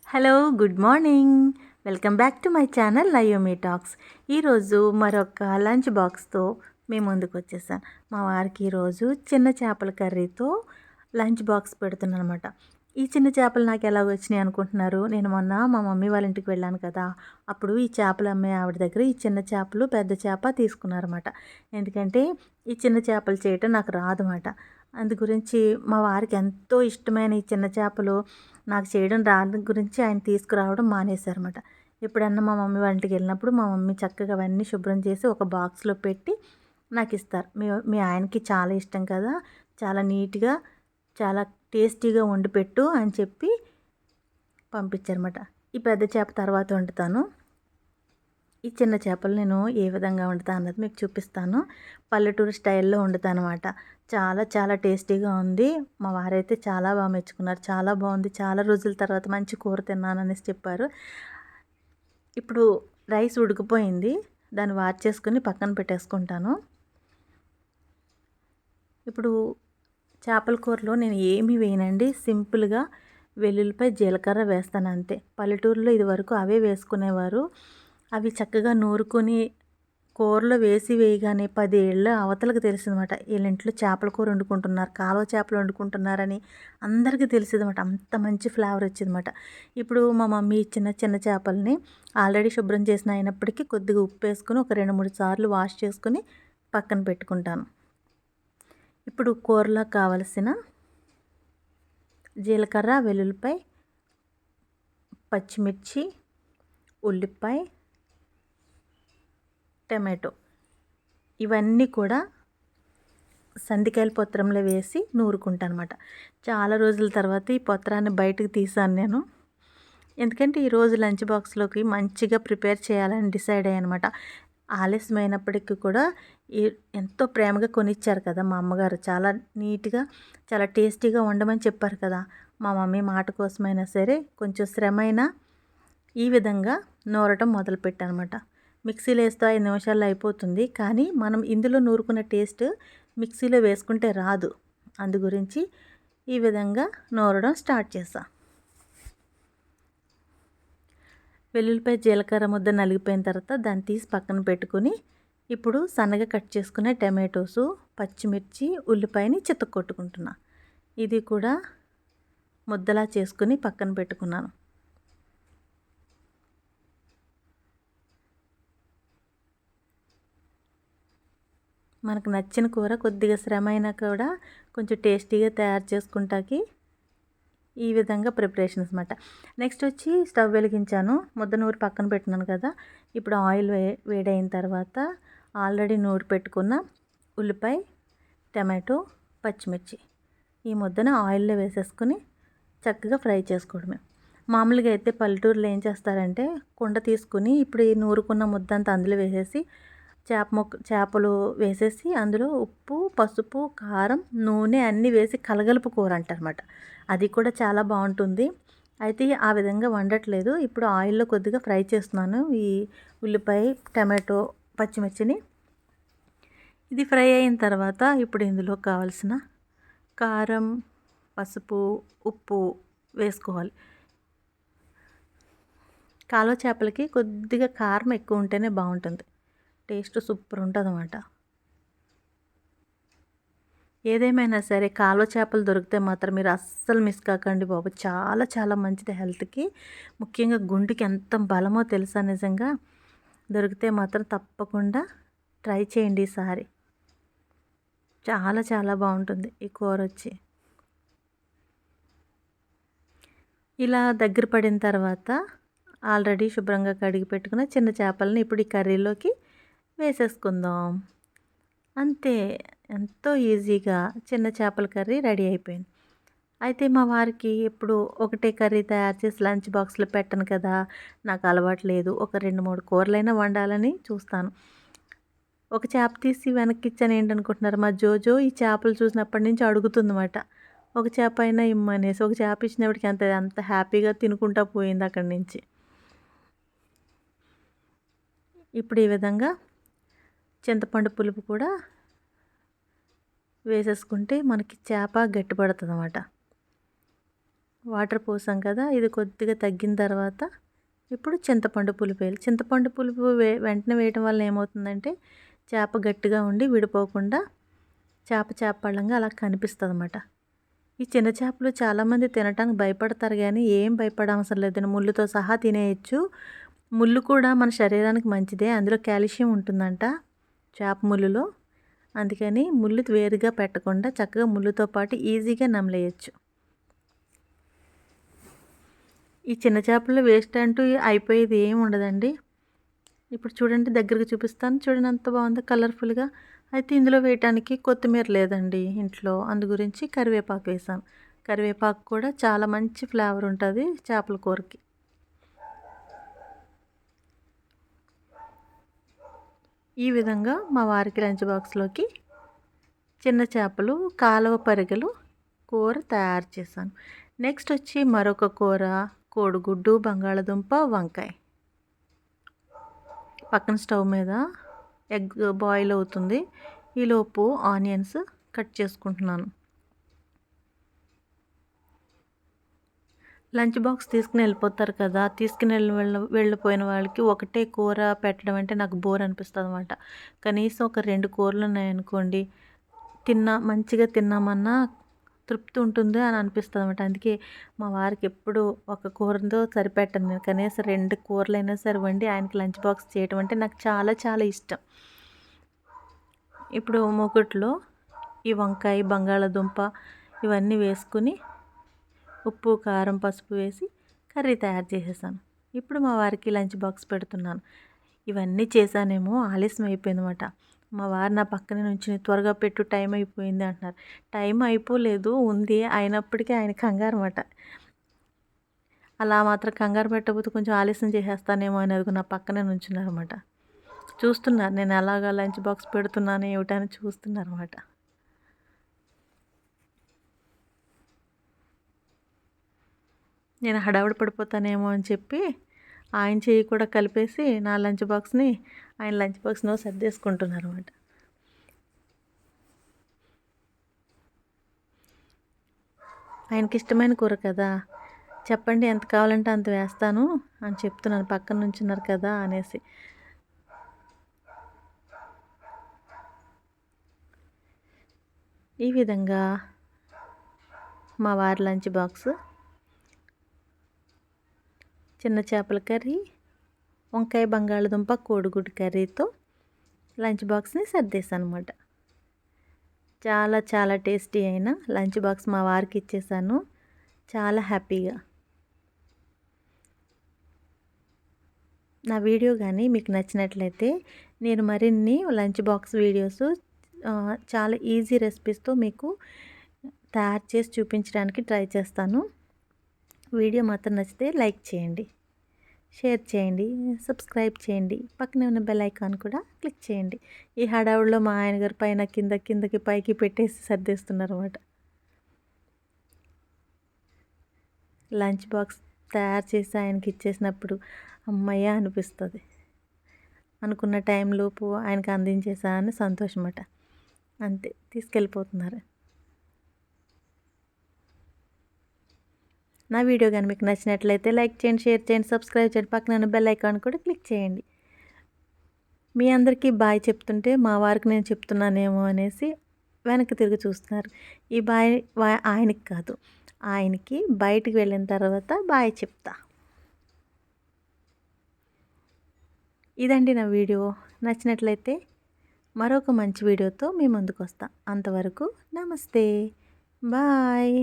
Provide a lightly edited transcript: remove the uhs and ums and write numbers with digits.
Hello, good morning. Welcome back to my channel లయోమి talks. ఈరోజు మరొక లంచ్ బాక్స్తో మీ ముందుకు వచ్చేసాను. మా వారికి ఈరోజు చిన్న చేపల కర్రీతో లంచ్ బాక్స్ పెడుతున్నాను అనమాట. ఈ చిన్న చేపలు నాకు ఎలా వచ్చినాయి అనుకుంటున్నారు? నేను మొన్న మా మమ్మీ వాళ్ళ ఇంటికి వెళ్ళాను కదా, అప్పుడు ఈ చేపలు అమ్మే ఆవిడ దగ్గర ఈ చిన్న చేపలు పెద్ద చేప తీసుకున్నారన్నమాట. ఎందుకంటే ఈ చిన్న చేపలు చేయటం నాకు రాదన్నమాట. అందు గురించి మా వారికి ఎంతో ఇష్టమైన ఈ చిన్న చేపలు నాకు చేయడం రాని గురించి ఆయన తీసుకురావడం మానేశారన్నమాట. ఎప్పుడన్నా మా మమ్మీ వాళ్ళ ఇంటికి వెళ్ళినప్పుడు మా మమ్మీ చక్కగా అవన్నీ శుభ్రం చేసి ఒక బాక్స్లో పెట్టి నాకు ఇస్తారు. మీ ఆయనకి చాలా ఇష్టం కదా, చాలా నీట్గా చాలా టేస్టీగా వండి పెట్టు అని చెప్పి పంపించారన్నమాట. ఈ పెద్ద చేప తర్వాత వండుతాను. ఈ చిన్న చేపలు నేను ఏ విధంగా వండుతాను అన్నది మీకు చూపిస్తాను. పల్లెటూరు స్టైల్లో వండుతాను అనమాట. చాలా చాలా టేస్టీగా ఉంది. మా వారైతే చాలా బాగా మెచ్చుకున్నారు. చాలా బాగుంది, చాలా రోజుల తర్వాత మంచి కూర తిన్నాను అనేసి చెప్పారు. ఇప్పుడు రైస్ ఉడికిపోయింది, దాన్ని వాష్ చేసుకుని పక్కన పెట్టేసుకుంటాను. ఇప్పుడు చేపల కూరలో నేను ఏమీ వేయనండి, సింపుల్గా వెల్లుల్లిపాయ జీలకర్ర వేస్తాను అంతే. పల్లెటూరులో ఇది వరకు అవే వేసుకునేవారు. అవి చక్కగా నూరుకొని కూరలో వేయగానే 10 ఏళ్ళ అవతలకు తెలిసిందన్నమాట, వీళ్ళ ఇంట్లో చేపల కూర వండుకుంటున్నారు, కాలువ చేపలు వండుకుంటున్నారని అందరికీ తెలిసిందన్నమాట. అంత మంచి ఫ్లేవర్ వచ్చిందన్నమాట. ఇప్పుడు మా మమ్మీ చిన్న చిన్న చేపల్ని ఆల్రెడీ శుభ్రం చేసిన అయినప్పటికీ కొద్దిగా ఉప్పు వేసుకుని ఒక 2-3 సార్లు వాష్ చేసుకుని పక్కన పెట్టుకుంటాను. ఇప్పుడు కూరలో కావలసిన జీలకర్ర, వెల్లుల్లిపాయ, పచ్చిమిర్చి, ఉల్లిపాయ, టమాటో ఇవన్నీ కూడా సందికాయల పత్రంలో వేసి నూరుకుంటాను అనమాట. చాలా రోజుల తర్వాత ఈ పత్రాన్ని బయటకు తీసాను నేను. ఎందుకంటే ఈరోజు లంచ్ బాక్స్లోకి మంచిగా ప్రిపేర్ చేయాలని డిసైడ్ అయ్యానమాట. ఆలస్యమైనప్పటికీ కూడా ఎంతో ప్రేమగా కొనిచ్చారు కదా మా అమ్మగారు. చాలా నీట్గా చాలా టేస్టీగా వండమని చెప్పారు కదా. మా మమ్మీ మాట కోసమైనా సరే కొంచెం శ్రమైనా ఈ విధంగా నూరటం మొదలుపెట్టాను అనమాట. మిక్సీలో వేస్తే 5 నిమిషాల్లో అయిపోతుంది, కానీ మనం ఇందులో నూరుకున్న టేస్ట్ మిక్సీలో వేసుకుంటే రాదు. అందు గురించి ఈ విధంగా నూరడం స్టార్ట్ చేసా. వెల్లుల్లిపాయ జీలకర్ర ముద్ద నలిగిపోయిన తర్వాత దాన్ని తీసి పక్కన పెట్టుకుని ఇప్పుడు సన్నగా కట్ చేసుకునే టమాటోసు, పచ్చిమిర్చి, ఉల్లిపాయని చితక్కొట్టుకుంటున్నా. ఇది కూడా ముద్దలా చేసుకుని పక్కన పెట్టుకున్నాను. మనకు నచ్చిన కూర కొద్దిగా శ్రమ అయినా కూడా కొంచెం టేస్టీగా తయారు చేసుకుంటాకి ఈ విధంగా ప్రిపరేషన్స్ అన్నమాట. నెక్స్ట్ వచ్చి స్టవ్ వెలిగించాను, ముద్ద నూరి పక్కన పెట్టినాను కదా. ఇప్పుడు ఆయిల్ వేడైన తర్వాత ఆల్రెడీ నూరి పెట్టుకున్న ఉల్లిపాయ, టమాటో, పచ్చిమిర్చి ఈ ముద్దను ఆయిల్లో వేసేసుకుని చక్కగా ఫ్రై చేసుకోవడమే. మామూలుగా అయితే పల్లెటూరులో ఏం చేస్తారంటే కుండ తీసుకుని ఇప్పుడు ఈ నూరుకున్న ముద్ద అంతా అందులో వేసేసి చేపలు వేసేసి అందులో ఉప్పు, పసుపు, కారం, నూనె అన్నీ వేసి కలగలుపు కూర అంటారన్నమాట. అది కూడా చాలా బాగుంటుంది. అయితే ఆ విధంగా వండట్లేదు, ఇప్పుడు ఆయిల్లో కొద్దిగా ఫ్రై చేస్తున్నాను ఈ ఉల్లిపాయ, టమాటో, పచ్చిమిర్చిని. ఇది ఫ్రై అయిన తర్వాత ఇప్పుడు ఇందులో కావాల్సిన కారం, పసుపు, ఉప్పు వేసుకోవాలి. కాలువ చేపలకి కొద్దిగా కారం ఎక్కువ ఉంటేనే బాగుంటుంది, టేస్ట్ సూపర్ ఉంటుంది అన్నమాట. ఏదేమైనా సరే కాలువ చేపలు దొరికితే మాత్రం మీరు అస్సలు మిస్ కాకండి బాబు. చాలా చాలా మంచిది హెల్త్కి, ముఖ్యంగా గుండెకి ఎంత బలమో తెలుసా. నిజంగా దొరికితే మాత్రం తప్పకుండా ట్రై చేయండి ఈసారి. చాలా చాలా బాగుంటుంది ఈ కూర వచ్చి. ఇలా దగ్గర పడిన తర్వాత ఆల్రెడీ శుభ్రంగా కడిగి పెట్టుకున్న చిన్న చేపలని ఇప్పుడు ఈ కర్రీలోకి వేసేసుకుందాం. అంతే, ఎంతో ఈజీగా చిన్న చేపల కర్రీ రెడీ అయిపోయింది. అయితే మా వారికి ఎప్పుడు ఒకటే కర్రీ తయారు చేసి లంచ్ బాక్స్లో పెట్టను కదా, నాకు అలవాటు లేదు. ఒక 2-3 కూరలైనా వండాలని చూస్తాను. ఒక చేప తీసి వెనక్కి ఇచ్చాను ఏంటనుకుంటున్నారు, మా జోజో ఈ చేపలు చూసినప్పటి నుంచి అడుగుతుందన్నమాట. ఒక చేప అయినా ఇమ్మనేసి. ఒక చేప ఇచ్చినప్పటికి అంత హ్యాపీగా తినుకుంటా పోయింది అక్కడి నుంచి. ఇప్పుడు ఈ విధంగా చింతపండు పులుపు కూడా వేసేసుకుంటే మనకి చేప గట్టిపడుతుంది అన్నమాట. వాటర్ పోసాం కదా, ఇది కొద్దిగా తగ్గిన తర్వాత ఇప్పుడు చింతపండు పులుపు వేయాలి. చింతపండు పులుపు వెంటనే వేయటం వల్ల ఏమవుతుందంటే చేప గట్టిగా ఉండి విడిపోకుండా చేప పళ్ళంగా అలా కనిపిస్తుంది అన్నమాట. ఈ చిన్న చేపలు చాలామంది తినటానికి భయపడతారు కానీ ఏం భయపడవసరం లేదండి, ముళ్ళుతో సహా తినేయచ్చు. ముళ్ళు కూడా మన శరీరానికి మంచిదే, అందులో కాల్షియం ఉంటుందంట చేప ముళ్ళులో. అందుకని ముళ్ళు వేరుగా పెట్టకుండా చక్కగా ముళ్ళుతో పాటు ఈజీగా నమలేయచ్చు. ఈ చిన్న చేపల్లో వేస్ట్ అంటూ అయిపోయేది ఏమి ఉండదండి. ఇప్పుడు చూడండి, దగ్గరకు చూపిస్తాను చూడండి ఎంత బాగుందో కలర్ఫుల్గా. అయితే ఇందులో వేయటానికి కొత్తిమీర లేదండి ఇంట్లో, అందు గురించి కరివేపాకు వేసాను. కరివేపాకు కూడా చాలా మంచి ఫ్లేవర్ ఉంటుంది చేపల కూరకి. ఈ విధంగా మా వారికి లంచ్ బాక్స్లోకి చిన్న చేపలు కాలువ పరిగెలు కూర తయారు చేశాను. నెక్స్ట్ వచ్చి మరొక కూర కోడిగుడ్డు, బంగాళదుంప, వంకాయ. పక్కన స్టవ్ మీద ఎగ్ బాయిల్ అవుతుంది. ఈలోపు ఆనియన్స్ కట్ చేసుకుంటున్నాను. లంచ్ బాక్స్ తీసుకుని వెళ్ళిపోతారు కదా, తీసుకుని వెళ్ళిపోయిన వాళ్ళకి ఒకటే కూర పెట్టడం అంటే నాకు బోర్ అనిపిస్తుంది అన్నమాట. కనీసం ఒక 2 కూరలు ఉన్నాయనుకోండి, మంచిగా తిన్నామన్నా తృప్తి ఉంటుంది అని అనిపిస్తుంది అన్నమాట. అందుకే మా వారికి ఎప్పుడు ఒక కూరతో సరిపెట్టను నేను, కనీసం 2 కూరలైనా సరే వండి ఆయనకి లంచ్ బాక్స్ చేయడం అంటే నాకు చాలా చాలా ఇష్టం. ఇప్పుడు మూకుట్లో ఈ వంకాయ, బంగాళదుంప ఇవన్నీ వేసుకుని ఉప్పు, కారం, పసుపు వేసి కర్రీ తయారు చేసేసాను. ఇప్పుడు మా వారికి లంచ్ బాక్స్ పెడుతున్నాను. ఇవన్నీ చేశానేమో ఆలస్యం అయిపోయింది అన్నమాట. మా వారు నా పక్కనే నుంచి త్వరగా పెట్టు టైం అయిపోయింది అంటున్నారు. టైం అయిపోలేదు, ఉంది, అయినప్పటికీ ఆయన కంగారు అన్నమాట. అలా మాత్రం కంగారు పెట్టకపోతే కొంచెం ఆలస్యం చేసేస్తానేమో అనేది నా పక్కనే నుంచున్నారు అన్నమాట. చూస్తున్నారు నేను ఎలాగా లంచ్ బాక్స్ పెడుతున్నాను ఏమిటని చూస్తున్నారు అన్నమాట. నేను హడావుడి పడిపోతానేమో అని చెప్పి ఆయన చెయ్యి కూడా కలిపేసి నా లంచ్ బాక్స్ని ఆయన లంచ్ బాక్స్లో సర్దేసుకుంటున్నారు అన్నమాట. ఆయనకి ఇష్టమైన కూర కదా, చెప్పండి ఎంత కావాలంటే అంత వేస్తాను అని చెప్తున్నాను, పక్కన నుంచున్నారు కదా అనేసి. ఈ విధంగా మా వారి లంచ్ బాక్స్ చిన్న చేపల కర్రీ, వంకాయ, బంగాళదుంప, కోడిగుడ్డు కర్రీతో లంచ్ బాక్స్ని సర్దేశాను అనమాట. చాలా చాలా టేస్టీ అయిన లంచ్ బాక్స్ మా వారికి ఇచ్చేసాను చాలా హ్యాపీగా. నా వీడియో కానీ మీకు నచ్చినట్లయితే నేను మరిన్ని లంచ్ బాక్స్ వీడియోస్ చాలా ఈజీ రెసిపీస్తో మీకు తయారు చేసి చూపించడానికి ట్రై చేస్తాను. వీడియో మాత్రం నచ్చితే లైక్ చేయండి, షేర్ చేయండి, సబ్స్క్రైబ్ చేయండి, పక్కనే ఉన్న బెల్ ఐకాన్ కూడా క్లిక్ చేయండి. ఈ హడావుడిలో మా ఆయన గారు పైన కిందకి పైకి పెట్టేసి సర్దేస్తున్నారు అన్నమాట. లంచ్ బాక్స్ తయారు చేసి ఆయనకి ఇచ్చేసినప్పుడు అమ్మయ్య అనిపిస్తుంది. అనుకున్న టైంలోపు ఆయనకి అందించేసా అని సంతోషమట. అంతే, తీసుకెళ్ళిపోతున్నారు. నా వీడియో కానీ మీకు నచ్చినట్లయితే లైక్ చేయండి, షేర్ చేయండి, సబ్స్క్రైబ్ చేయండి, పక్కన బెల్ ఐకాన్ కూడా క్లిక్ చేయండి. మీ అందరికీ బాయ్ చెప్తుంటే మా వారికి నేను చెప్తున్నానేమో అనేసి వెనక్కి తిరిగి చూస్తున్నారు. ఈ బాయ్ ఆయనకి కాదు, ఆయనకి బయటికి వెళ్ళిన తర్వాత బాయ్ చెప్తా. ఇదండి నా వీడియో. నచ్చినట్లయితే మరొక మంచి వీడియోతో మీ ముందుకు వస్తా. అంతవరకు నమస్తే, బాయ్.